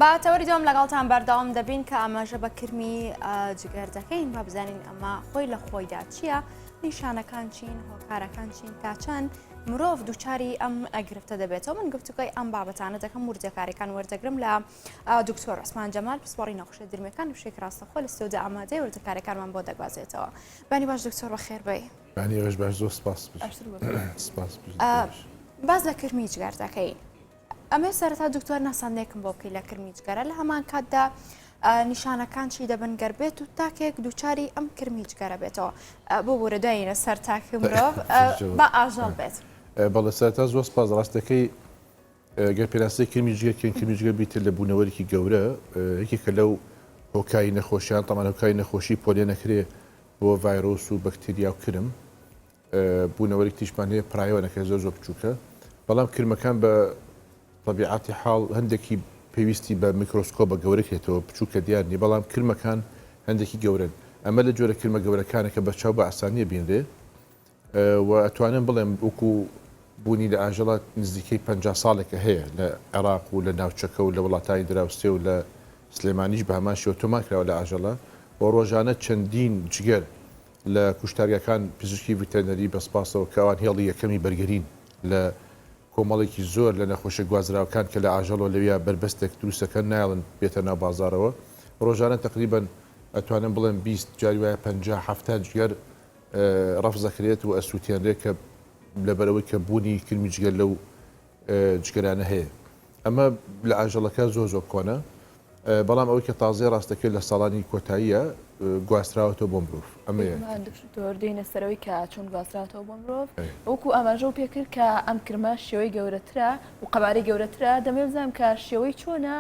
با تەوەری دۆم لەگەڵتان بەردەوام دەبین کە ئاماژە بە کرمی جگەر دەکەین با بزانین ئەمە خۆی لە خۆیدا چییە، نیشانەکان چین، هۆکارەکان چین، تا چەند مرۆڤ دووچاری ئەم ئەگرفتە دەبێتەوە. من گفتوگوی ئەم بابەتانە دەکەم وردەکاریەکان وەردەگرم لە دکتۆر عوسمان جەمال پسپۆڕی نەخۆشیە درمەکان و شێک ڕاستەخۆ لە ستودیۆ ئامادەی وردەکاریەکانمان بۆ دەگوازێتەوە. بانی باش دکتۆر بەخێر بێ. بانی ڕێژ باش زۆر سپاس باز لە کرمی جگەر دەکەین. ئەمێ سەرەتا دکتۆر ناساندێکم بۆ بکەی لە کرمی جگەرە لە هەمان کاتدا نیشانەکان چی دەبن گەربێت و تاکێک دووچاری ئەم کرمی جگەرە بێتەوە بۆ بۆرە دوایینە سەر تاکی مرۆڤ بە ئاژەڵ بێت. بەڵێ سەرەتا زۆر سپاس ڕاستەکەی گەر پێناسەی کرمی جگەرکەین کرمی جگەر بیتر لە بوونەوەرێکی گەورە یەکێکە لەو هۆکایی نەخۆشیان تەمان هۆکایی نەخۆشی پۆلیۆ نەکرێ بۆ ڤایرۆس و بەکتریا و کرم بوونەوەرێک تیشمان هەیە پرایۆنەکە زۆر زۆر بچووکە بەڵام کرمەکان بە طبیعەتی حاڵ هەندێکی پێویستی بە میکرۆسکۆپ بە گەورەکێتەوە بچووکە دیار نیە بەڵام کرمەکان هەندێکی گەورن ئەمە لە جۆرە کرمە گەورەکانەکە بە چاو بە ئاسانیە بینرێ و ئەتوانم بڵێم وەکو بوونی لە ئاژەڵات نزیکەی 50 ساڵێکە هەیە لە عێراق و لە ناوچەکە و لە وڵاتانی دراوسێ و لە سلێمانیش بە هەمان شێوە تۆمان کراوە لە ئاژەڵە بۆ ڕۆژانە چەندین جگەر لە کوشتاریەکان پزیشکی ڤیتەرنەری بەسپاسەوە کەوان هێڵی یەکەمی بەرگرین لە کۆمەڵێکی زۆر لە نەخۆشە گوازراوەکان کە لە ئاژەڵەوە لەویا بربەستێک دروستەکە نایڵن بێتە ناو بازارەوە ڕۆژانە تقریبن ئەتوانم بڵێن 20 جاری وایە 50 جگەر ڕەفز دەکرێت و ئەسووتێنرێت کە لەبەرەوەی کە بوونی کرمی جگەر لەو جگەرانە هەیە ئەمە لە ئاژەڵەکە زۆر زۆر کۆنە بەڵام ئەوەی کە تازای ڕاستەکەی لە ساڵانی کۆتاییە گواستراوەتەوە بۆ مرۆڤ ئەمەیە دۆردەینە سەرەوەی کە چۆن گواستراوەتەوە بۆ مرۆڤ وەکو ئاماژە و پێکرد کە ئەم کرمە شێوەی گەورەترە و قەبارەی گەورەترە دەمێ بزانم کە شێوەی چۆنە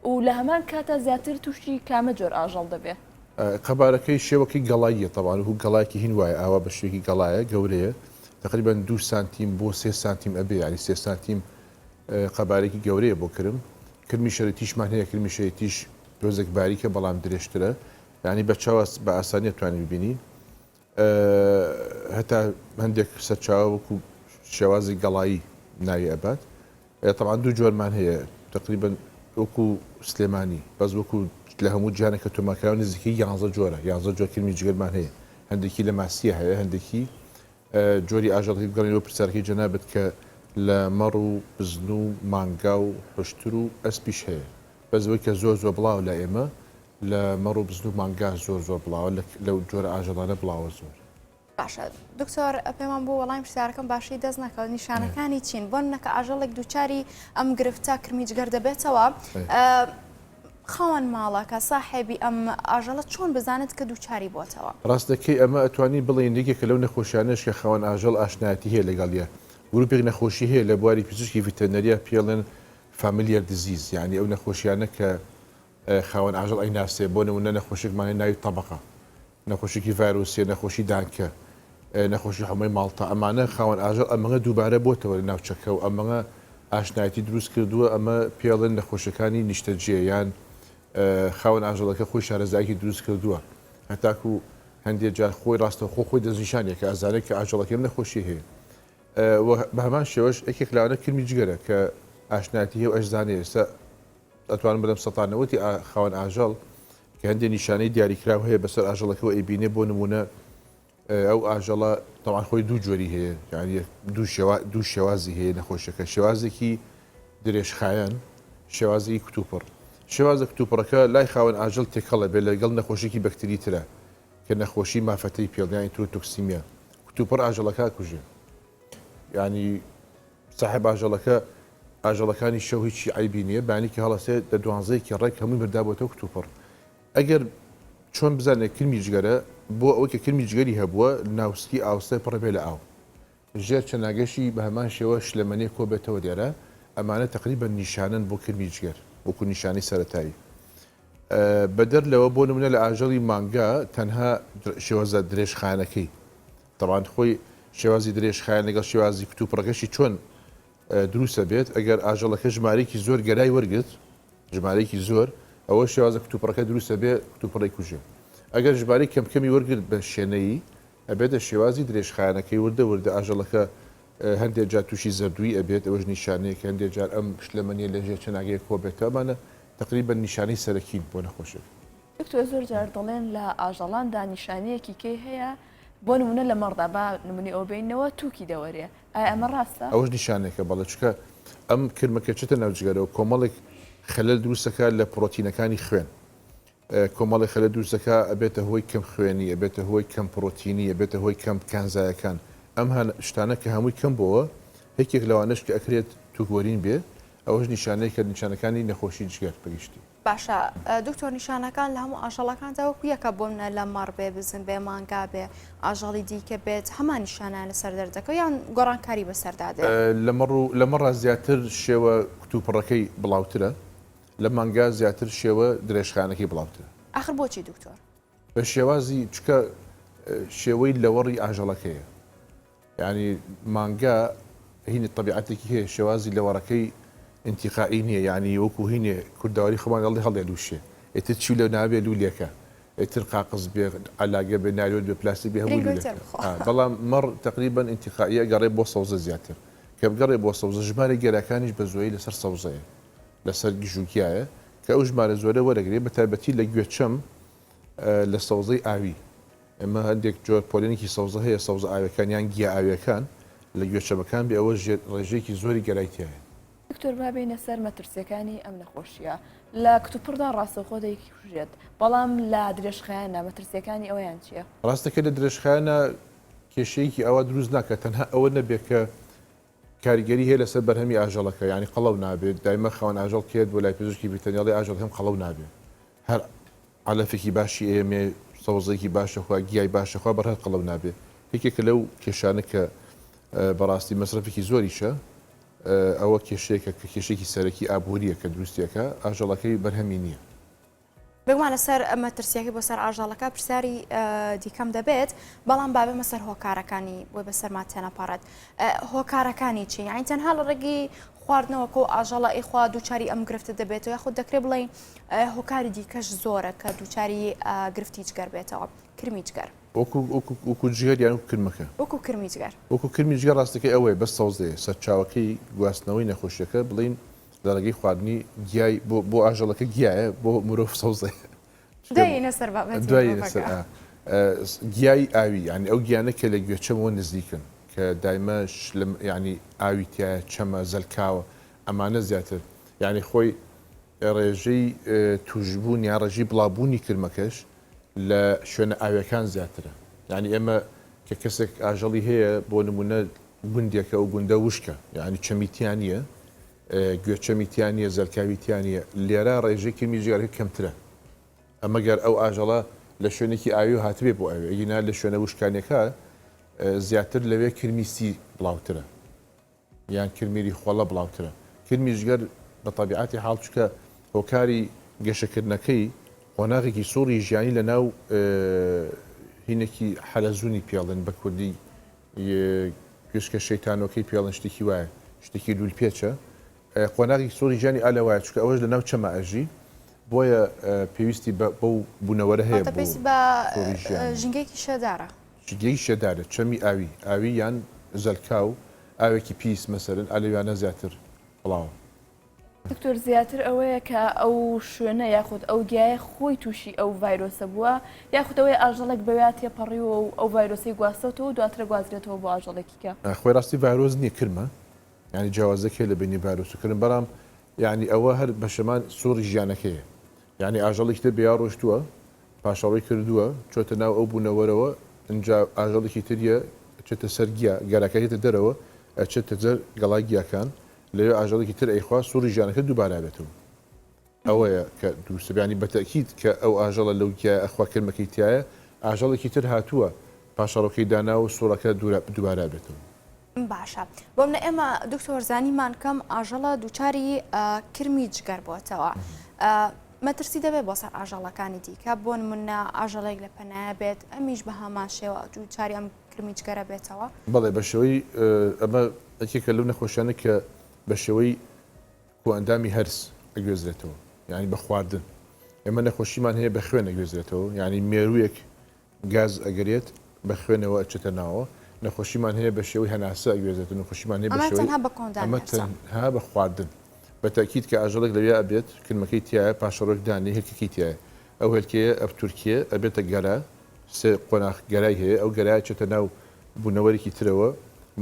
و لە هەمان کاتە زیاتر تووشی کامە جۆر ئاژەڵ دەبێت قەبارەکەی شێوەکەی گەڵاییە تەوان و گەڵایکی هین وایە ئاوا بە شێوەی گەڵایە گەورەیە تقریبا 2 سانتیم بۆ 3 سانتیم ئەبێ ینی 3 سانتیم قەبارێکی گەورەیە بۆ کرمی شەرەتیشمان هەیە کرمی شەرەتیش دۆزێک باریکە بەڵام درێژترە ینی بە چاوە بە ئاسانیە توانین ببینی هەتا هەندێک سەرچاوە وەکو شێوازی گەڵایی ناوی ئەبات تەمان دوو جۆرمان هەیە تقریبا وەکو سلێمانی بەس وەکو لە هەموو جیانێکە تۆماکراوە نزیکەی 11 جۆرە 11 جۆر کرمی جگەرمان هەیە هەندێکی لە ماسیە هەیە هەندێکی جۆری ئاژەڵی بگەڕێنەوە پرسیارەکەی جەنابەت کە لە مەڕ و بزن و مانگا و هشتر و ئەسپیش هەیە بەزەوەی کە زۆر زۆر بڵاو لە ئێمە لە مەڕ و بزن و مانگا زۆر زۆر بڵاوە لەو جۆرە ئاژەڵانە بڵاوە زۆر باشە دکتۆر پێمان بۆ وەڵام پرسیارەکەم باشی دەست نەکەوت نیشانەکانی چین بۆ نەکە ئاژەڵێک دووچاری ئەم گرفتە کرمی جگەر دەبێتەوە خاوەن ماڵەکە ساحێبی ئەم ئاژەڵە چۆن بزانێت کە دووچاری بۆتەوە ڕاستەکەی ئەمە ئەتوانی بڵێن یەکێکە لەو نەخۆشیانەش کە خاوەن ئاژەڵ ئاشنایەتی هەیە لەگەڵیە گروپێک نەخۆشی هەیە لە بواری پزیشکی ڤیتەرنەریە پێڵێن فامیلیەر دیزیز یعنی ئەو نەخۆشیانە کە خاوەن ئاژەڵ ئەیناسێ بۆ نمونە نەخۆشێکمانێ ناوی تەبەقە نەخۆشیی ڤایرۆسیە نەخۆشی دانکە نەخۆشی هەمووی ماڵتە ئەمانە خاوەن ئاژەڵ ئەمەڵە دووبارە بۆتەوە لە ناوچەکە و ئەمەڵە ئاشنایەتی دروست کردووە ئەمە پێڵێن نەخۆشەکانی نیشتەجێ یان خاوەن ئاژەڵەکە خۆی شارەزایکی دروست کردووە هەتاکو هەندێک جار خۆی ڕاستەخۆ خۆی دەستنیشانێک کە ئازارێک کە ئاژەڵەکەم نەخۆشی هەیە بە هەمان شێوەش یەکێک لەوانە کرمی جگەرە کە ئاشنایەتی هەیە و ئەشزانێ ئێستا ئەتوانم بڵێم سەتانەوەتی خاوەن ئاژەڵ کە هەندێک نیشانەی دیاریکراو هەیە بەسەر ئاژەڵەکەەوە ئەیبینێ بۆ نمونە ئەو ئاژەڵە تەوان خۆی دوو جۆری هەیە یعنی دوو شێوازی هەیە نەخۆشەکە شێوازێکی درێژخایەن شێوازی کتوپڕ شێوازە کتوپڕەکە لای خاوەن ئاژەڵ تێکەڵە بێت لەگەڵ نەخۆشیی بەکتری ترە کە نەخۆشی مافەتەی پێڵیانی تۆکسیمیە کتوپڕ ئاژەڵەکە کوژێ ینی ساحب ئاژەڵەکانی شەو هیچی عیبی نییە بانێکی هەڵەسێت لە دوانزەیەکی ڕێک هەمووی بردابێتەوە کتوپڕ ئەگەر چۆن بزانێت کرمی جگەرە بۆ ئەوەی کە کرمی جگەری هەبووە ناوسکی ئاوستە پڕبێ لە ئاو ژێر چەناگەشی بە هەمان شێوە شلەمەنێ کۆ بێتەوە دیارە ئەمانە تقریبا نیشانن بۆ کرمی جگەر وەکو نیشانی سەرەتایی بەدەر لەوە بۆ نمونە لە ئاژەڵی مانگا تەنها شێوازە درێژخانەکەی تەوان خۆی شێوازی درێژخایەن لەگەڵ شێوازی کتوپڕەکەشی چۆن دروستە بێت ئەگەر ئاژەڵەکە ژمارەیەکی زۆر گەرای وەرگرت ژمارەیەکی زۆر ئەوە شێوازە کتوپڕەکە دروستە بێ کتوپڕی کوژێ ئەگەر ژمارەی کەمکەمی وەرگرت بە شوێنەیی ئەبێتە شێوازی درێژخایەنەکەی وردە ئاژەڵەکە هەندێک جار تووشی زەردووی ئەبێت ئەوەش نیشانەیە کە هەندێک جار ئەم شلەمەنیە لەژێر چەناگەیە کۆ بێتەوەمانە تقریبا نیشانەی سەرەکین بۆ نەخۆشێک. دکتۆر زۆر جار دەڵێن لە ئاژەڵاندا نیشانەیەکی کەی هەیە بۆ نمونە لە مەڕدا با نمونی ئەو بینەوە تووکی دەوەرێ ئایا ئەمە ڕاستە؟ ئەوەش نیشانێکە بەڵێ چکە ئەم کرمەکە چتە ناوجگەرەوە کۆمەڵێک خەلەل دروستەکە لە پرۆتینەکانی خوێن کۆمەڵی خەلە دروستەکە ئەبێتە هۆی کەم خوێنی ئەبێتە هۆی کەم پرۆتینی ئەبێتە هۆی کەم کانزایەکان ئەم شتانە کە هەمووی کەم بووە یەکێک لەوانش کە ئەکرێت توگۆرین بێ ئەوەش نیشانەیە کە نیشانەکانی نەخۆشی جگەر بەگشتی. باشە دکتۆر نیشانەکان لە هەموو ئاژەڵەکانەوەکو یەکە بۆمە لە مەڕ بێ بزن بێ مانگا بێ ئاژەڵی دیکە بێت هەمان نیشانیان لەسەر دەردەکە یان گۆڕانکاری بەسەردادێ لە مەڕ زیاتر شێوە کتوپڕەکەی بڵاوترە لە مانگا زیاتر شێوە درێژخانەکەی بڵاوترە. آخر بۆچی دکتۆر؟ بە شێوازی چکە شێوەی لەوەڕی ئاژەڵەکەیە یعنی مانگا هینی طبیعەتێکی هەیە شێوازی لەوەڕەکەی انتقائی نییە یعنی وەکو هینێ کورداواری خۆمان هەڵێ لووشێ ئێتر چی لە نابێ لولێکە ئێتر قاقز بێ علاگە بێ ناوێت بێ پلاسی بێ هەموو بەڵام مەڕ تقریبا انتقائیە گەڕێ بۆ سەوزە زیاتر کە بگەڕێ بۆ سەوزە ژمارە گەراکانیش بە زۆی لەسەر سەوزەیە لەسەر گژوکیایە کە ئەو ژمارە زۆرە وەرەگرێت بە تایبەتی لە گوێچەم لە سەوزەی ئاوی ئەمە هەندێک جۆر پۆلێنێکی سەوزە هەیە سەوزە ئاوەکانیان گیا ئاویەکان لە گوێچەمەکان بێ ئەوە ڕێژەیەکی زۆری گەرایتیایە. دکتۆر بابینە سەر مەترسیەکانی ئەم نەخۆشیە لە کتوپڕدا ڕاستەخۆدەیەکی کوژێت بەڵام لە درێژخایانە مەترسیەکانی ئەویان چییە؟ ڕاستەکە لە درێژخایانە کێشەیەکی ئەوە دروست ناکات تەنها ئەوە نەبێت کە کاریگەری هەیە لەسەر بەرهەمی ئاژەڵەکە ینی قەڵەو نابێت دایمە خاوەن ئاژەڵ کێت بۆ لای پزیشکی ڤیتەرینەری ئاژەڵ هەم قەڵەو نابێت هەر عەلەفێکی باشی ئێمێ سەوزەیەکی باشەخوا گیای باشەخوا بەرهەر قەڵەو نابێت یەکێکە لەو کێشانە کە بەڕاستی مەسرفێکی زۆریشە ئەوە کێشەیەکە کە کێشێکی سەرەکی ئابوووریە کە دروستیەکە ئاژەڵەکەی بەرهەمی نییە. بگومان لەسەر ئەمە ترسیەکەی بۆ سەر ئاژەڵەکە پرسیاری دیکەم دەبێت بەڵام بابێمە سەر هۆکارەکانی بۆی بەسەرما تێنەپارێت هۆکارەکانی چی یعنی تەنها لە ڕێگی خواردنەوەکە و ئاژەڵە ئیخوا دووچاری ئەم گرفتە دەبێتەوە یاخود دەکرێت بڵێ هۆکاری دیکەش زۆرە کە دووچاری گرفتی جگەر بێتەوە کرمی جگەر وەکو جگەر یان کرمەکە وەکو کرمی جگەر وەکو کرمی جگەر ڕاستەکەی ئەوەیە بەس سەوزەیە سەرچاوەکەی گواستنەوەی نەخۆشیەکە بڵین لە ڕێگەی خواردنی گیای بۆ ئاژەڵەکە گیایە بۆ مرۆڤ سەوزەیە گیای ئاوی ینی ئەو گیانە کە لە گوێچەمەوە نزیکن کە دایمەش ینی ئاوی تایە چەمە زەلکاوە ئەمانە زیاتر ینی خۆی ڕێژەی توشبوون یا ڕێژی بڵاوبوونی کرمەکەش لە شوێنە ئاویەکان زیاترە ینی ئێمە کە کەسێک ئاژەڵی هەیە بۆ نمونە گوندێکە و گوندە وشکە یعنی چەمیتیانە گوێچەمیتیانە زەلکاویتیانە لێرە ڕێژەی کرمی جگەرەکە کەمترە ئەمەگەر ئەو ئاژەڵە لە شوێنێکی ئاوی و هاتبێ بۆ ئەوێ ئەگینا لە شوێنە وشکانێکە زیاتر لەوێ کرمیسی بڵاوترە یان کرمیری خۆڵە بڵاوترە کرمی ژگەر بە تەبیعەتی حاڵ چکە هۆکاری گەشەکردنەکەی قۆناغێکی سووری ژیانی لە ناو هینێکی حەلەزوونی پێڵن بە کوردی گوشکە شەیتانۆکەی پێڵن شتێکی وایە شتێکی لولپێچە قۆناغی سووری ژیانی ئالەوایە چکە ئەوەش لە ناو چەمە ئەژی بۆیە پێویستی بەو بوونەوەرە هەیە پێویستی بە ژنگێکی شێدارە ژنگەی شێدارە چەمی ئاوی یان زەلکاو ئاوێکی پیس مەسەرن ئالەویانە زیاتر بڵاوە. دکتۆر زیاتر ئەوەیە کە ئەو شوێنە یاخود ئەو گیایە خۆی تووشی ئەو ڤایرۆسە بووە یاخود ئەوەی ئاژەڵێک بەوێت تێپەڕیوە و ئەو ڤایرۆسی گواستەوە دواترە گوازرێتەوە بۆ ئاژەڵێکیکە خۆی ڕاستی ڤایرۆز نییە کرمە ینی جیاوازەکەی لە بینی ڤایرۆسکردن بەڵام یعنی ئەوە هەر بە شەمان سووری ژیانەکەیە یعنی ئاژەڵێکی تر بیا ڕۆشتووە پاشەڕۆی کردووە چۆتە ناو ئەو بوونەوەرەوە اینجا ئاژەڵێکی تریە چێتە سەرگیا گەراکەیتە دەرەوە ئەچێتە جەر گەڵای گیاکان لەوێ ئاژەڵێکی تر ئەیخوا سووری ژیانەکە دووبارە بێتەوە ئەوەیە کە دووسبیانی بەتەکیید کە ئەو ئاژەڵە لەو ئەخوا کرمەکەی تایە ئاژەڵێکی تر هاتووە پاشەڕۆکەی دانا و سوورەکە دووبارە بێتەوە. باشە بۆمە ئێمە دکتۆر زانیمان کەم ئاژەڵە دووچاری کرمی جگەر بۆتەوە مەترسی دەبێت بۆ سەر ئاژەڵەکانی دیکە بۆ نمونە ئاژەڵێک لە پەنایە بێت ئەمیش بە هەمان شێوە دووچاری ئەم کرمی جگەرە بێتەوە بەڵێ بە شێوەی ئەمە یەکێکە لەو نەخۆشیانە کە بە شێوەی ئەندامی هەرس ئەگوێزرێتەوە یعنی بە خواردن ئێمە نەخۆشیمان هەیە بە خوێن ئەگوێزرێتەوە یعنی مێروویەک گاز ئەگەرێت بە خوێنەوە ئەچێتە ناوە نەخۆشیمان هەیە بە شێوەی هەناسە ئەگوێزێت نەخۆشیمان هەیە بە شێوەی ئەمە تەنها بە خواردن بەتاکیید کە ئاژەڵێک لەوێ ئەبێت کلمەکەی تایە پاشەڕۆک دانی هێلکەکەی تایە ئەو هێلکەیە ئەف تورکیە ئەبێتە گەرە سێ قۆناغ گەرای هەیە ئەو گەرای چێتە ناو بوونەوەرێکی ترەوە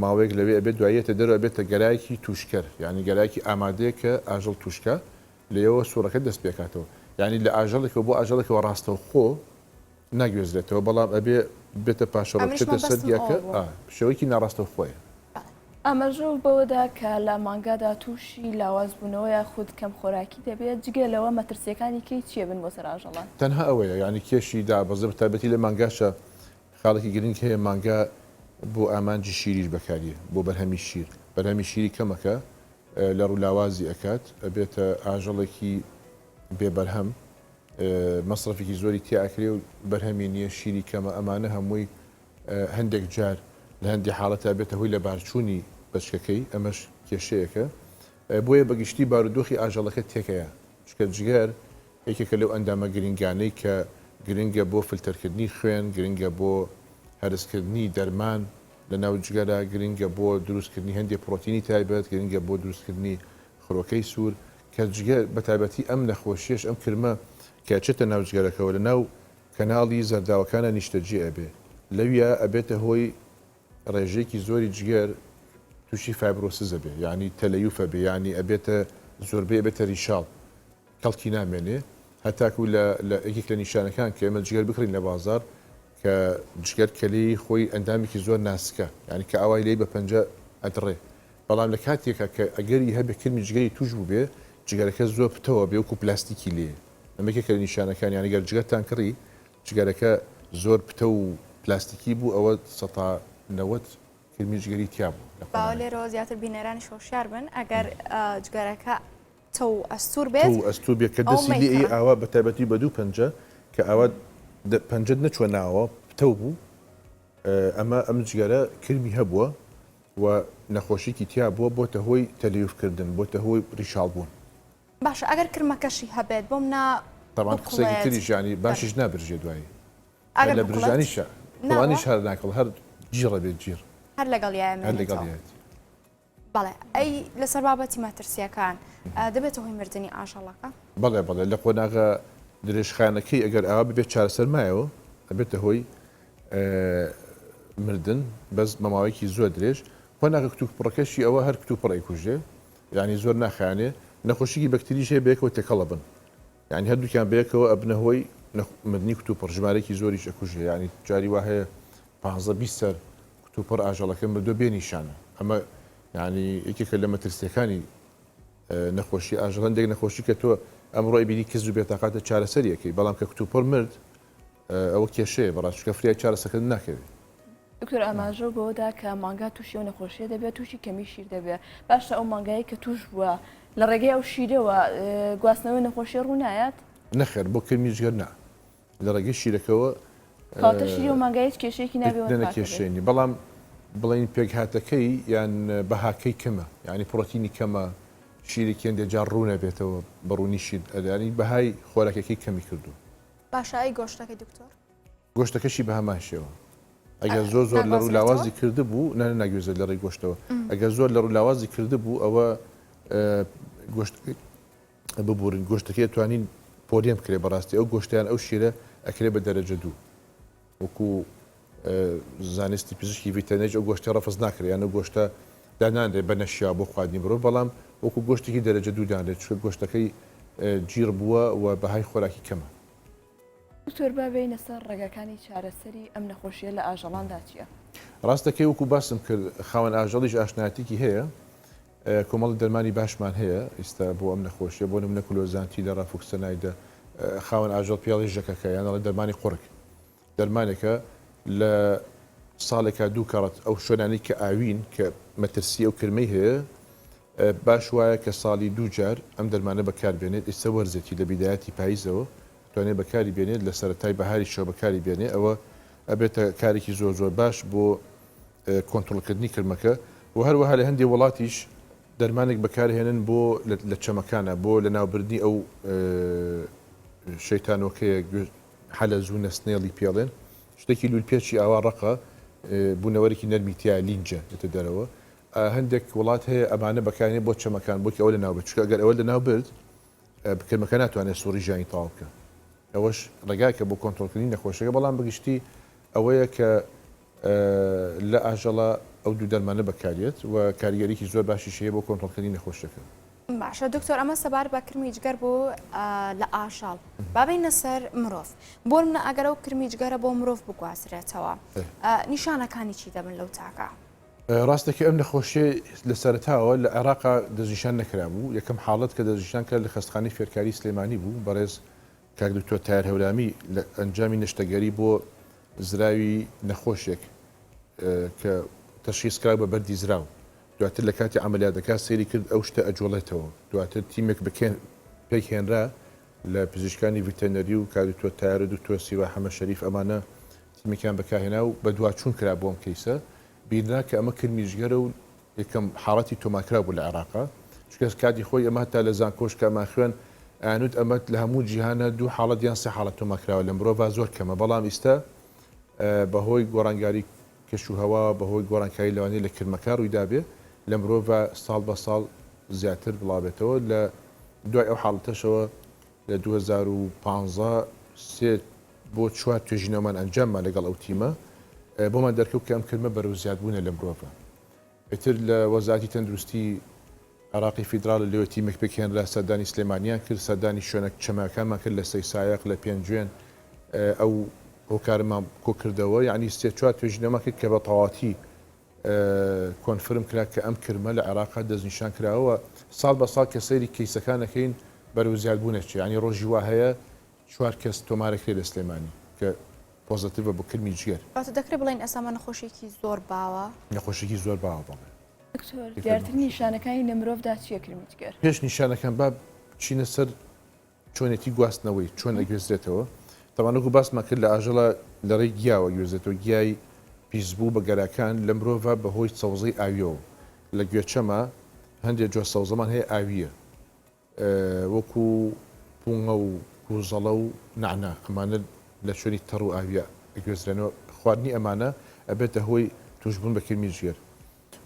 ماوەیەک لەوێ ئەبێت دوایەتە دەرەوە ئەبێتە گەرایکی توشکەر یعنی گەرایکی ئامادەیە کە ئاژەڵ توشکە لێەوە سوورەکە دەست پێکاتەوە یعنی لە ئاژەڵێکەوە بۆ ئاژەڵێکەوە ڕاستەوە خۆ ناگوێزرێتەوە بەڵام ئەبێ بێتە پاشەڕۆکێتە سەر دیاکە شەوەیەکی ناڕاستەوە خۆیە ئەمەژە بەوەدا کە لە مانگادا تووشی لاوازبوونەوەی خودت کەم خۆراکی دەبێت جگە لەوە مەترسیەکانی کەی چیە بن بۆ سەر ئاژەڵان تەنها ئەوەیە ینی کێشی دابەزە تایبەتی لە مانگاشە خاڵێکی گرنگ هەیە مانگا بۆ ئامانجی شیریش بەکاریە بۆ بەرهەمی شیر بەرهەمی شیری کەمەکە لە ڕوولاوازی ئەکات ئەبێتە ئاژەڵێکی بێبەرهەم مەصرفێکی زۆری تیاکرێ و بەرهەمی نییە شیری کەمە ئەمانە هەمووی هەندێک جار لە هەندی حاڵەتە بێتە هۆی لە بارچوونی بەچکەکەی ئەمەش کێشەیەەکە بۆیە بەگشتی بارودۆخی ئاژەڵەکە تێکەیە چکە جگەر یەکێکە لەو ئەندامە گرنگانەی کە گرنگە بۆ فلتەرکردنی خوێن گرنگە بۆ هەرسکردنی دەرمان لە ناو جگەرە گرنگە بۆ دروستکردنی هەندێک پرۆتینی تایبەت گرنگە بۆ دروستکردنی خۆرۆکەی سوور کە جگە بە تایبەتی ئەم نەخۆشیش ئەم کرمە کە چێتە ناو جگەرەکەەوە لە ناو کەناڵی زەرداوەکانە نیشتەجێ ئەبێ لەویە ئەبێتە هۆی ڕێژێکی زۆری جگەر تووشی فایبرۆسیزە بێ ینی تەلەیوفە بێ ینی ئەبێتە زۆربەی ئەبێتە ریشاڵ کەڵکی نامێنێ هەتاکو لە یەکێک لە نیشانەکان کە ئێمە جگەر بکڕین لە بازار کە جگەر کەلی خۆی ئەندامێکی زۆر ناسکە ینی کە ئاوای لێی بە پەنجە ئەدڕێ بەڵام لە کاتێکە کە ئەگەری هەبێ کرمی جگەری توش بوو بێ جگەرەکە زۆر پتەوە بێ وکو پلاستیکی لێ ئەمەکێکە لە نیشانەکان یانی گەر جگەرتان کڕی جگەرەکە زۆر پتە و پلاستیکی بوو ئەوە 90 کرمی جگەری تیا بوو باوە لێرە زیاتر بینەرانی شۆشیار بن ئەگەر جگەرەکە تۆ ئەستور بێت ئەستور بێت کە دەستی لێ ئاوا بە تایبەتی بە دوو پەنجە کە ئاوا پەنجەت نەچوە ناوە پتە بوو ئەمە ئەم جگەرە کرمی هەبووە و نەخۆشیکی تیا بووە بۆتە هۆی تەلیوفکردن بۆتە هۆی ریشاڵ بوون باشە ئەگەر کرمەکەشی هەبێت بۆم تاوان قسەی تری ژانی باشیش نابرژێ دوایی لە برژانیشە وانیش هەر ناکڵ هەر جیڕە بێت جیر هەر لەگەڵ لەگەڵیەتی بەڵێ ئەی لەسەر بابەتی مەترسیەکان دەبێتە هۆی مردنی ئاژەڵەکە بەڵێ لە قۆناغا درێژخانەکەی ئەگەر ئاوا ببێت چارەسەر مایەوە ئەبێتە هۆی مردن بەس مەماوەیەکی زۆر درێژ قۆناغا کتوپڕەکەشی ئەوە هەر کتوپڕی کوژێ ینی زۆر ناخانێ نەخۆشیی بەکتریش هەیە بەیەکەوە تێکەڵە بن ینی هەردووکیان بەیەکەوە ئەبنە هۆی مردنی کتوپڕ ژمارەی زۆریش ئەکوژێ ینی جاری وا هەیە 15 سەر کتوپڕ ئاژەڵەکە مردۆ بێنیشانە ئەمە ینی یەکێکە لە مەترسیەکانی نەخۆشی ئاژەڵ هەندێک نەخۆشی کە تۆ ئەمڕۆی بینی کەس و بێتاقاتە چارەسەریەکەی بەڵام کە کتوپڕ مرد ئەوە کێشەیە بەڕاستکە فریای چارەسەکردن ناکەوێت دکتۆر ئاماژە بۆدا کە مانگا تووشی و نەخۆشیە دەبێت تووشی کەمی شیر دەبێت باشە ئەو مانگایی کە توش بووە لە ڕێگەی ئەو شیرەوە گواستنەوەی نەخۆشیە ڕوونایەت نەخێر بۆ کەمی جگەر نا لە ڕێگەی شیرەکەەوە کاتە شیری و مانگایت کێشێکی نابێت کێشێنی بەڵام بڵین پێکهاتەکەی یان بەهاکەی کەمە ینی پرۆتینی کەمە شیری کێندێ جار ڕوو نەبێتەوە بەڕوونی شیر ئەدانی بەهای خۆراکەکەی کەمی کردو باشایی گۆشتەکەی دکتۆر گۆشتەکەشی بە هەمان شێوە ئەگەر زۆر لە ڕوولاوازی کرده بوو ناگوێزە لە ڕێی گۆشتەوە ئەگەر زۆر لە ڕوولاوازی کرده بوو ئەوە ببورن گۆشتەکەی توانین پۆلیەم کرێ بەڕاستی ئەو گۆشتیان ئەو شیرە ئەکرێ بە دەرەجە دوو وەکو زانستی پزیشکی ڤیتەنێج ئەو گۆشتی ڕەفز ناکرێت یانە گۆشتە دانانرێت بە نەشیا بۆ خواردنی مرۆڤ بەڵام وەکو گۆشتێکی دەرەجە دوو دانرێت چکە گۆشتەکەی گیر بووە و بەهای خۆراکی کەمە. دکتۆر بابێنە سەر ڕێگەکانی چارەسەری ئەم نەخۆشیە لە ئاژەڵاندا چییە؟ ڕاستەکەی وەکو باسم کرد خاوەن ئاژەڵیش ئاشنایەتێکی هەیە کۆمەڵی دەرمانی باشمان هەیە ئێستا بۆ ئەم نەخۆشیە بۆ نمونە کلۆزانتی لە ڕافۆکسەنایدا خاوەن ئاژەڵ پیاڵی ژەکەکە یانەڵی دەرمانی قوڕک دەرمانێکە لە ساڵێکا دوو کەڕەت ئەو شوێنانی کە ئاوین کە مەترسی ئەو کرمەی هەیە باش وایە کە ساڵی دوو جار ئەم دەرمانە بەکاربێنێت ئێستا وەرزێتی لە بیدایەتی پاییزەوە توانێت بەکاری بێنێت لە سەرەتای بەهاری شەو بەکاری بێنێ ئەوە ئەبێتە کارێکی زۆر باش بۆ کۆنتترۆلکردنی کرمەکە و هەروەها لە هەندێک وڵاتیش دەرمانێک بەکارهێنن بۆ لە چەمەکانە بۆ لە ناوبردنی ئەو شەیتانۆکەیە حەلە زوو نەسنێڵی پێڵێن شتێکی لولپێکی ئاوا ڕقە بوونەوەرێکی نەرمیتیا لینجە دێتە دەرەوە هەندێک وڵات هەیە ئەمانە بەکارێنێ بۆ چەمەکان بۆ ئەوە لە ناو بچکە ئەگەر ئەوە لە ناو برد بکەمەکە ناتوانێت سوڕی ژیانی تاوا بکە ئەوەش ڕێگایکە بۆ کۆنتترۆلکردنی نەخۆشەکە بەڵام بگشتی ئەوەیە کە لە ئاژەڵە ئەو دوو دەرمانە بەکارێت و کاریگەریکی زۆر باشیشەیە بۆ کۆنتترۆلکردنی نەخۆشەکە. باشە دکتۆر ئەمە سەبار بە کرمیجگەر بۆ لە ئاژاڵ بابینە سەر مرۆڤ بۆ منە ئەگەر ئەو کرمیجگەرە بۆ مرۆڤ بگوازرێتەوە نیشانەکانی چی دەبن لەو تاکە؟ ڕاستەکە ئەم نەخۆشیە لە سەرتاوە لە عێراقا دەستنیشان نەکرا بوو یەکەم حاڵەت کە دەستنیشان کرد لە خەستخانەی فێرکاری سلێمانی بوو بەڕێز کاک دکتۆر تایر هەورامی لە ئەنجامی نەشتەگەری بۆ زراوی نەخۆشێک کە تەشخیص کرا بە بەردی زراو دواتر لە کاتی عملیاتەکە سەیری کرد ئەو شتە ئەجۆڵێتەوە دواتر تیمێک پێک هێنرا لە پزیشکانی ڤیتەنەری و کاک دکتۆر تایر و دکتۆر سیوا حەمە شەریف ئەمانە تیمێکیان بەکارهێنا و بە دواچوون کرا بۆم کەیسە بیرنا کە ئەمە کرمیژگەرە و یەکەم حاڵەتی تۆماکرا بوو لە عێراقا چکە کاتی خۆی ئەمە تا لە زانکۆشکەمان خوێن ئەنوت ئەمە لە هەموو جیهانە دوو حاڵەت یان سێ حاڵەت تۆماکراوە لە مرۆڤ زۆر کەمە بەڵام ئێستا بەهۆی گۆڕانگاری کەشوهەوا بەهۆی گۆڕانکاری لەوانەیە لە کرمەکە ڕوویدا بێ لە مرۆڤ ساڵ بە ساڵ زیاتر بڵاوێتەوە لە دوای ئەو حاڵەتەشەوە لە 2015 سێ بۆ 4 توێژینەوەمان ئەنجاممان لەگەڵ ئەو تیمە بۆمان دەرکەوت کە ئەم کرمە بەرەو زیادبوونە لە مرۆڤە ئیتر لە وەزارەتی تەندروستی عێراقی فیدراڵ لەوێ تیمێک پێکهێنرا سەردانی سلێمانیان کرد سەردانی شوێنە چەماکانمان کرد لە سەی سایق لە پێنجوێن ئەو هۆکارمان کۆ کردەوە یعنی سێ 4 توێژینەوەمان کرد کە بە تەواتی کۆنفرم کرا کە ئەم کرمە لە عێراقا دەستنیشان کراوە ساڵ بە ساڵ کە سەیری کەیسەکانەکەین بەرەو زیادبوونەچێ ینی ڕۆژی وا هەیە 4 کەس تۆمارەکرێ لە سلێمانی کە پۆزتیڤە بۆ کرمیجگەر دەکرێت بڵێن ئەسامە نەخۆشیێکی زۆر باوە نەخۆشیێکی زۆر باوە بڵێ دیارتر نیشانەکانی لە مرۆڤدا چیە کرمیجگەر پێش نیشانەکان با چینە سەر چۆنێتی گواستنەوەی چۆن ئەگوێزرێتەوە تەوانەکو باسمان کرد لە ئاژەڵە لەڕێی گیاوە گوێزێتەوە گیای پیسبوو بە گەراکان لە مرۆڤ بەهۆی سەوزەی ئاویەوە لە گوێچەمە هەندێک جۆ سەوزەمان هەیە ئاویە وەکو پوونگە و کوزەڵە و نعنا ئەمانە لە شوێنی تەڕ و ئاویە ئەگوێزرێنەوە خواردنی ئەمانە ئەبێتە هۆی توشبوون بە کرمیجگەر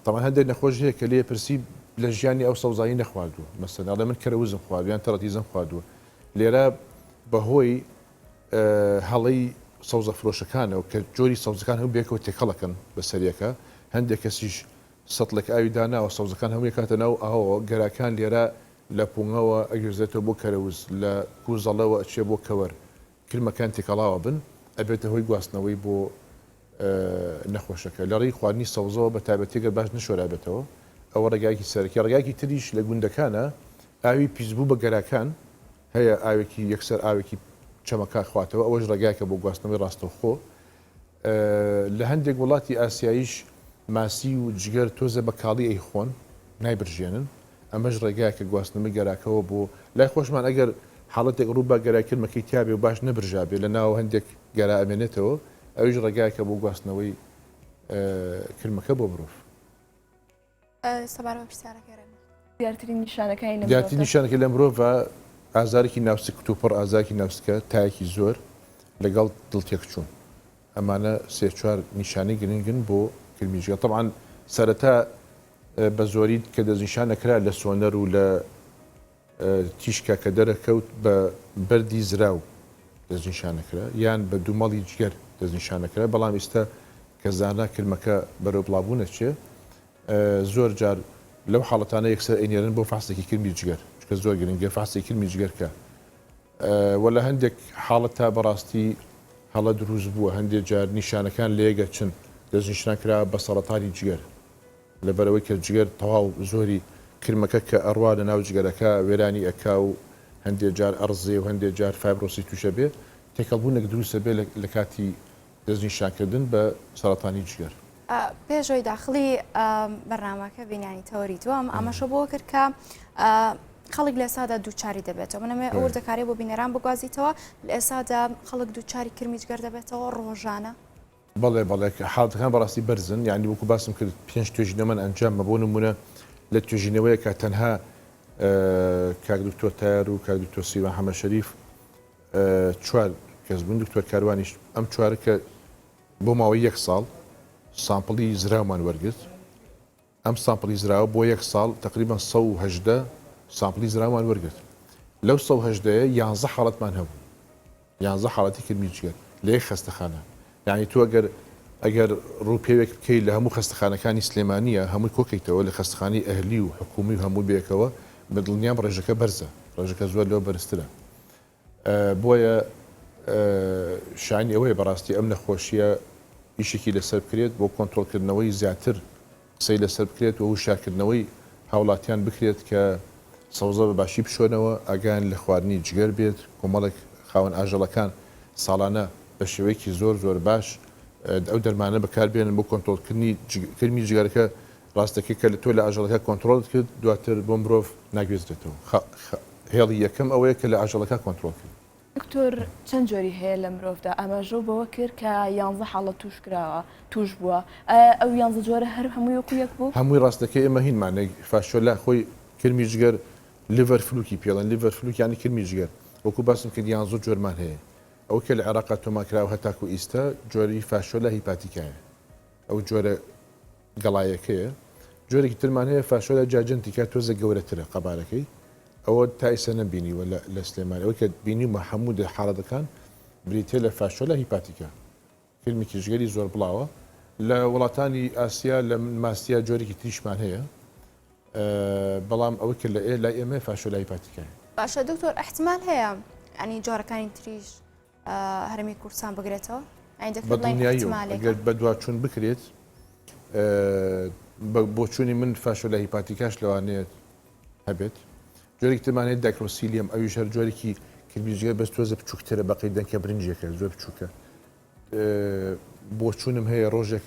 تەمان هەندێک نەخۆش هەیە کە لێ پرسی لە ژیانی ئەو سەوزایی نەخواردووە مەسەلا لە من کەرەوزم خواردویان تەڕەتیزم خواردووە لێرە بەهۆی هەڵەی سەوزە فرۆشەکانەوە کە جۆری سەوزەکان هەموو بێکەوە تێکەڵەکەن بە سەریەکە هەندێک کەسیش سەتڵێک ئاوی داناوە سەوزەکان هەمووی کاتە ناو ئاوەوە گەراکان لێرە لە پوونگەوە ئەگوێزێتەوە بۆ کەرەوز لە کوزەڵەوە ئەچێ بۆ کەوەر کرمەکان تێکەڵاوە بن ئەبێتە هۆی گواستنەوەی بۆ نەخۆشەکە لە ڕێی خواردنی سەوزەوە بە تایبەتێگە باش نشۆرابێتەوە ئەوە ڕێگایکی سەرەکی ڕێگایکی تریش لە گوندەکانە ئاوی پیسبوو بە گەراکان هەیە ئاوێکی یەکسەر ئاوێکی چەمەکە خواتەوە ئەوەش ڕێگایکە بۆ گواستنەوەی ڕاستەوخۆ لە هەندێک وڵاتی ئاسیاییش ماسی و جگەر تۆزە بە کاڵی ئەی خۆن نایبرژێنن ئەمەش ڕێگایکە گواستنەوەی گەراکەوە بۆ لای خۆشمان ئەگەر حاڵەتێک ڕوو بە گەراکردمەکەی تیاابێ و باش نەبرژابێ لە ناو هەندێک گەرا ئەمێنێتەوە ئەویش ڕێگایکە بۆ گواستنەوەی کرمەکە بۆ مرۆڤ دیارترین نیشانەکانی دیارترین نیشانەکە لە مرۆڤ ئازارێکی ناوسک توپڕ ئازارکی ناوسکە تایەکی زۆر لەگەڵ دڵتێک چوون ئەمانە سێ 4 نیشانەی گرنگن بۆ کرمیجگەر طبعاً سەرەتا بە زۆری کە دەستنیشان نەکرا لە سۆنەر و لە تیشکە کە دەرەکەوت بە بەردی زراو دەستنیشانەکرا یان بە دوومەڵی جگەر دەستنیشانەکرا بەڵام ئێستا کە زانا کرمەکە بەرەو بڵاوبوونە چێ زۆر جار لەو حاڵەتانە یەکسەر ئەینێرن بۆ فحسێکی کرمیجگەر چکە زۆر گرنگە فحسی کرمیجگەرکە وەلا هەندێک حاڵەت تا بەڕاستی هەڵە دروست بووە هەندێک جار نیشانەکان لێگە چن دەستنیشان کرا بە سەرەتانی جگەر لەبەرەوەی کە جگەر تەواو زۆری کرمەکە کە ئەڕوا لە ناو جگەرەکە وێرانی ئەکا و هەندێک جار ئەرزێ و هەندێک جار فایبرۆسی تووشە بێ تێکەڵبوونێک دروستە بێ لە کاتی دەستنیشانکردن بە سەرەتانی جگەر پێشۆی داخلی بەرنامەکە بینانی تەوەری دووەم ئەمەشە بۆ کرد کە خەڵک لە ئێسادا دووچاری دەبێتەوە منەمێ ئەوردەکاری بۆ بینەران بگوازیتەوە لە ئێسادا خەڵک دووچاری کرمیجگەر دەبێتەوە ڕۆژانە بەڵێ بەڵێ حاڵەتەکان بەڕاستی بەرزن یعنی وەکو باسم کرد 5 توێژینەوەمان ئەنجامە بۆ نمونە لە توێژینەوەیە کە تەنها کاک دکتۆر تایر و کاک دکتۆر سیوا حەمە شەریف 4 کەس بوون دکتۆر کاروانیش ئەم 4 کە بۆ ماوەی 1 ساڵ سامپڵی زراومان وەرگرت ئەم سامپلی زراوە بۆ یەک ساڵ تقریبا 180 سامپلی زراوان وەرگرت لەو 180 11 حاڵەتمان هەبوو 11 حاڵەتی کرمی جگەر لە یەک خەستەخانە یعنی تو ئەگەر ڕووپێوێک بکەیت لە هەموو خەستەخانەکانی سلێمانیە هەمووی کۆکەیتەوە لە خەستەخانی ئەهلی و حکومی و هەموو بێکەوە بە دڵنیام ڕێژەکە بەرزە ڕێژەکە زۆر لەوە بەرزترە بۆیە شانی ئەوەیە بەڕاستی ئەم نەخۆشیە ئیشێکی لەسەر بکرێت بۆ کۆنتترۆلکردنەوەی زیاتر قسەی لەسەر بکرێت و شاکردنەوەی هاوڵاتیان بکرێت کە سەوزە بە باشی بشۆنەوە ئەگەیان لە خواردنی جگەر بێت کۆمەڵێک خاوەن ئاژەڵەکان ساڵانە بە شێوەیەکی زۆر باش ئەو دەرمانە بەکاربێنن بۆ کۆنتترۆلکردنی کرمی جگەرەکە ڕاستەکە کە لە تۆ لە ئاژەڵەکە کۆنتترۆل کرد دواتر بۆ مرۆڤ ناگوێزرێتەوە هێڵی یەکەم ئەوەیە کە لە ئاژەڵەکە کۆنتترۆل کرد. دکتۆر چەند جۆری هەیە لە مرۆڤدا ئاماژە بەوە کرد کە 11 حاڵەت توش کراوە توش بووە ئەو 11 جۆرە هەر هەمووی وەکو یەک بوو هەمووی ڕاستەکە ئێمە هینمانە فاشۆلا خۆی کرمی جگەر لیڤەر فلوکی پێڵەن لیڤەر فلوک ینی کرمی جگەر وەکو باسم کرد 11 جۆرمان هەیە ئەو کە لە عێراقا تۆماکراوە هەتاکو ئیستا جۆری فاشۆلا هیپاتیکایە ئەو جۆرە گەڵایەکەیە جۆرێکی ترمان هەیە فاشۆلا جاجنتیکا تۆزە گەورەترە قەبارەکەی ئەوە تا ئێستا نەبینیوە لە سلێمانی ئەوە کە بینیمە هەموو حاڵەتەکان بریتێ لە فاشۆلا هیپاتیکا کرمی کیژگەری زۆر بڵاوە لە وڵاتانی ئاسیا لە ماسییا جۆرێکی تریشمان هەیە بەڵام ئەوە کە لە ئێمە فاشۆلا هیپاتیکایە. باشە دکتۆر احتمال هەیە ئەنی جۆرەکانی تریش هەرمی کوردستان بگرێتەوە ئەگەر بە دواچوون بکرێت بۆ چوونی من فاشۆلا هیپاتیکاش لەوانێت هەبێت جۆرێکی ترمانێت داکرۆسیلیەم ئەویش هەر جۆرێکی کرمیجگە بەس تۆزە بچووکترە بەقی دەنکە برنجێکە زۆر بچووکە بۆ چوونم هەیە ڕۆژێک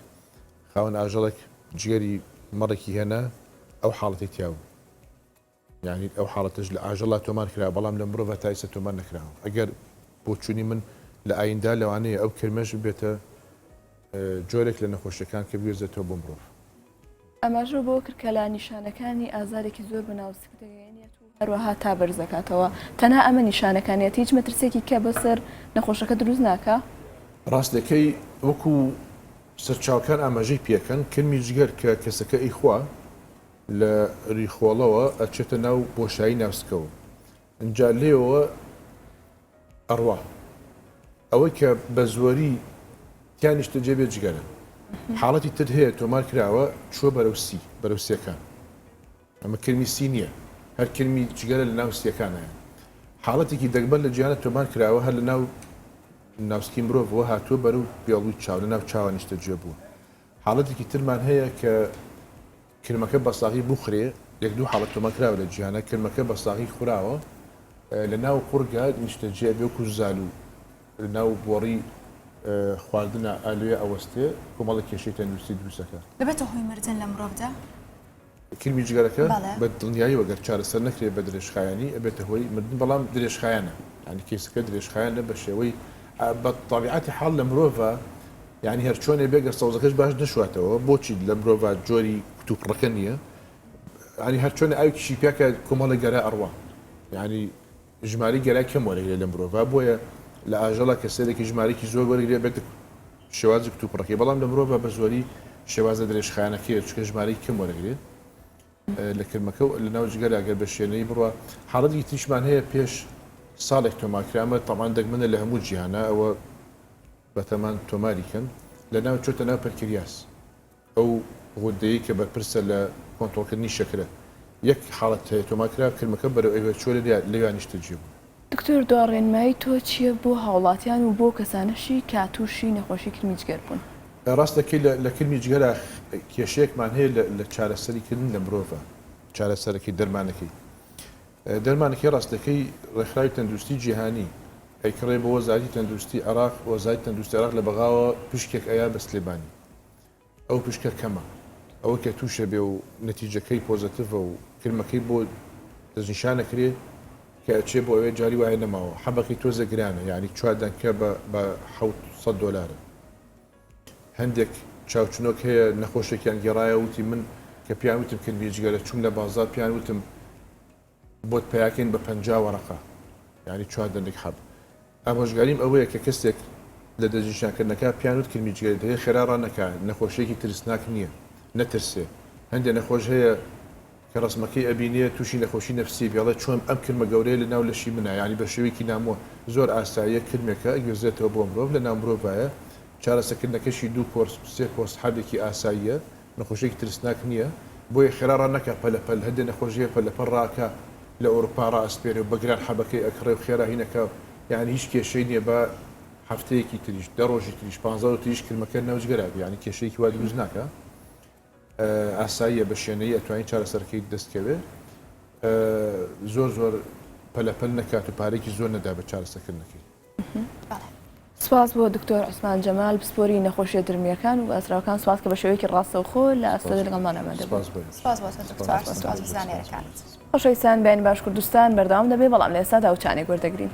خاوەن ئاژەڵێک جگەری مەڕێکی هێنا ئەو حاڵەتی تیاو یعنی ئەو حاڵەتش لە ئاژەڵا تۆمان کرا بەڵام لە مرۆڤ تایسە تۆمان نەکراوە ئەگەر بۆ چوونی من لە ئایندا لەوانەیە ئەو کرمەش بێتە جۆرێک لە نەخۆشیەکان کە بێزێتەوە بۆ مرۆڤ. ئەماژە بۆ کرد کە لە نیشانەکانی ئازارێکی زۆر بەناوسک دەگەێنێت و هەروەها تا بەرزەکاتەوە تەنها ئەمە نیشانەکانیەت هیچ مەترسێکی کە بەسەر نەخۆشەکە دروست ناکە ڕاستەکەی وەکو سەرچاوکان ئاماژەی پێکەن کرمی جگەر کە کەسەکە ئیخوا لە ریخۆڵەوە ئەچێتە ناو بۆشایی ناوسکەوە ئەجا لێەوە ئەڕوا ئەوەی کە بە زۆری تیانیشتە جێبێت جگەرە حاڵەتی تر هەیە تۆمار کراوە چوە بەرەوسیەکان ئەمە کرمی سی نییە هەر کرمی جگەرە لە ناوسیەکانە حاڵەتێکی دەگبەر لە جیانە تۆمار کراوە هەر لە ناو ناوسکی مرۆڤەوە هاتووە بەرەو پیاڵوی چاو لە ناو چاوانیشتە جێ بووە حاڵەتێکی ترمان هەیە کە کرمەکە بەساغی بخرێ یەک دوو حاڵەت تۆمار کراوە لە جیانە کرمەکە بەساغی خوراوە لە ناو قورگە نیشتە جێ بێ و زالو لە ناو بۆڕی خواردنە ئالوێ ئەوەستێ کۆمەڵی کێشەی تەندروستی دروستەکە دەبێتە هۆی مردن لە مرۆڤدا کرمی جگەرەکە بە دڵنیایی وەگەر چارەسەر نەکرێت بە درێژخایانی ئەبێتە هۆی مردن بەڵام درێژخایانە ینی کێسەکە درێژخایانە بە شێوەی بە طبیعەتی حاڵ لە مرۆڤە ینی هەر چۆنێ بێگە سەوزەکەش باش نشواتەوە بۆچی لە مرۆڤ جۆری کتوپڕەکە نییە ینی هەر چۆنە ئاوکیشی پێکە کۆمەڵی گەرە ئەڕوا ینی ژماری گەرای کەم وەرەگرێت لە مرۆڤ بۆیە لە ئاژەڵە کە سەرێکی ژمارێکی زۆر وەرەگرێت بێت شێوازی کتوپڕەکەی بەڵام لە مرۆڤ بە زۆری شێوازە درێژخایانەکەی چکە ژمارەی کەم وەرەگرێت لە کرمەکە لە ناو جگەر ئەگەر بە شوێنەی بڕوە حاڵەتی تریشمان هەیە پێش ساڵێک تۆمارکرامە تەمان دەگمەنە لە هەموو جیهانە ئەوە بەتەمان تۆماری کەن لە ناو چۆتە ناو پەرکریاس ئەو غودەیە کە بەرپرسە لە کۆنتترۆلکردنی شەکرە یەک حاڵەت هەیە تۆمارکرا کرمەکە بەرەو ئەوە چۆرە لەوانیشتە جێ بوو. دکتۆر دواڕێنمایی تۆ چییە بۆ هاوڵاتیان و بۆ کەسانەشی کاتوشی نەخۆشی کرمی جگەر بوون؟ ڕاستەکەی لە کرمی جگەرە کێشەیەکمان هەیە لە چارەسەریکردن لە مرۆڤە چارەسەرەکەی دەرمانەکەی ڕاستەکەی ڕێکخراوی تەندروستی جیهانی ئەیکڕێ بۆ وەزارەتی تەندروستی عێراق وەزارەتی تەندروستی عێراق لە بەغاوە پشکێک ئەیا بە سلێبانی ئەو پشکە کەمە ئەوە کە تووشە بێ و نەتیجەکەی پۆزتیڤە و کرمەکەی بۆ دەستنیشانەکرێ کە ئەچێ بۆ ئەوێ جاری وایە نەماوە حەبەکەی تۆزە گرانە یعنی چواردانکە بە $700 هەندێک چاوچنۆک هەیە نەخۆشێکیان گێڕایە وتی من کە پیان وتم کرمی جگەرە چوم لە بازار پیان وتم بۆت پیاکەین بە 50 وەرەقە یعنی چواردانێک حەب ئامۆژگاریم ئەوەیە کە کەسێک لە دەستنیشانکردنەکە پیان وت کرمی جگەرێت هەیە خێرا ڕانەکە نەخۆشیێکی ترسناک نییە نەترسێ هەندێک نەخۆش هەیە کە ڕسمەکەی ئەبینێ تووشی نەخۆشی نفسی بێڵە چۆن ئەم کرمە گەورەیە لە ناو لەشی منە ینی بە شێوەیەکی نامۆ زۆر ئاساییە کرمێکە ئەگوێزێتەوە بۆ مرۆڤ لە ناو مرۆڤایە چارەسەکردنەکەشی 2 کۆرس 3 کۆرس حەبێکی ئاساییە نەخۆشیێکی ترسناک نییە بۆیە خێرا نەکە پەلەپەل هەندێک نەخۆشیە پەلەپەل ڕاکە لە ئەوروپا ڕاستپێرە و بەگران حەبەکەی ئەکڕێ و خێرا هینەکە یعنی هیچ کێشەی نییە بە هەفتەیەکی تریش دە ڕۆژی تریش 15 تریش کرمەکە نەوجگەرا ینی کێشەیەکی وا دروست ناکە ئاساییە بە شوێنەی ئەتوانین چارەسەرەکەی دەستکەوێ زۆر پەلەپەل نەکات و پارێکی زۆر نەدا بە چارەسەرکردنەکەی. سپاس بۆ دکتۆر عوسمان جەمال پسپۆری نەخۆشیە درمیەکان و ئەسراوەکان سپاس کە بە شێوەیەکی ڕاستەوخۆ لە ئەستەدە لەگەڵمان ئەمەدە بوو. سپاس بۆ دکتۆر سپاس بۆ زانێرەکانت. خۆشەویستان بەیانی باش کوردستان بەردەوام دەبێ بەڵام لە ئێستادا و چانێک وەردەگرین.